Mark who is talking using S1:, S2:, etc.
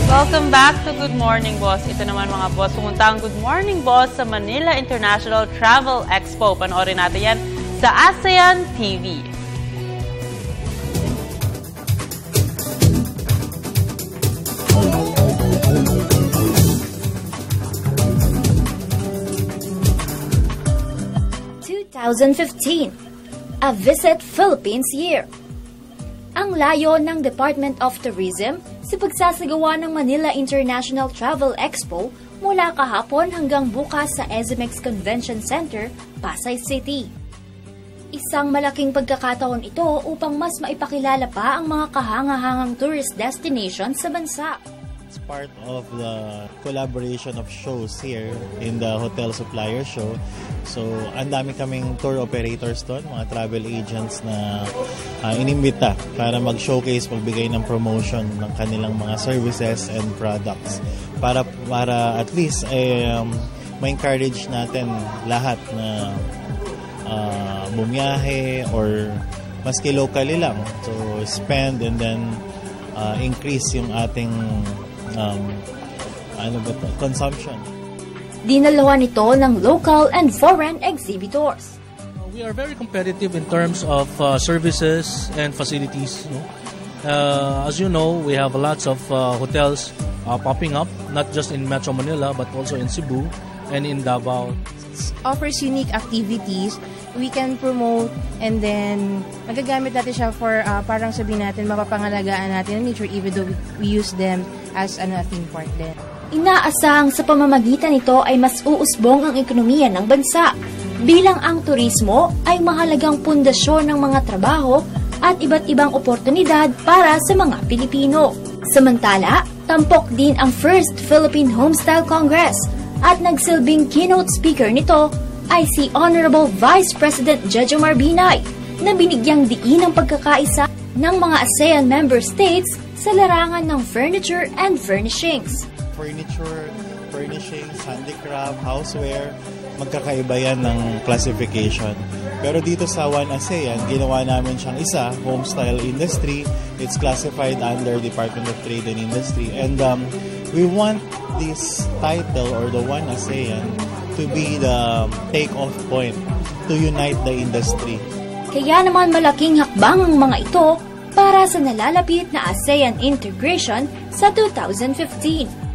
S1: Welcome back to Good Morning Boss. Ito naman mga boss, pumunta ang Good Morning Boss sa Manila International Travel Expo. Panoorin natin yan sa ASEAN TV.
S2: A Visit Philippines Year. Ang layo ng Department of Tourism sa pagsasagawa ng Manila International Travel Expo mula kahapon hanggang bukas sa EZMEX Convention Center, Pasay City. Isang malaking pagkakataon ito upang mas maipakilala pa ang mga kahangahangang tourist destinations sa bansa.
S3: It's part of the collaboration of shows here in the Hotel Supplier Show. So, ang dami kaming tour operators doon, mga travel agents na inimbita para mag-showcase, magbigay ng promotion ng kanilang mga services and products para at least ma-encourage natin lahat na bumiyahe or maski locally lang. So, spend and then increase yung ating consumption.
S2: Dinalawan ito ng local and foreign exhibitors.
S4: We are very competitive in terms of services and facilities. As you know, we have lots of hotels popping up, not just in Metro Manila, but also in Cebu and in Davao.
S5: It offers unique activities. We can promote and then magagamit natin siya for parang sabihin natin, mapapangalagaan natin ang nature even though we use them as a theme park din.
S2: Inaasahang sa pamamagitan nito ay mas uusbong ang ekonomiya ng bansa bilang ang turismo ay mahalagang pundasyon ng mga trabaho at iba't ibang oportunidad para sa mga Pilipino. Samantala, tampok din ang First Philippine Homestyle Congress at nagsilbing keynote speaker nito ay si Honorable Vice President Jejomar Binay na binigyang diin ang pagkakaisa ng mga ASEAN member states sa larangan ng furniture and furnishings.
S3: Furniture, furnishings, handicraft, houseware, magkakaiba yan ng classification. Pero dito sa One ASEAN, ginawa namin siyang isa, homestyle industry. It's classified under Department of Trade and Industry. And we want this title or the One ASEAN to be the take-off point to unite the industry.
S2: Kaya naman malaking hakbang ang mga ito para sa nalalapit na ASEAN integration sa 2015.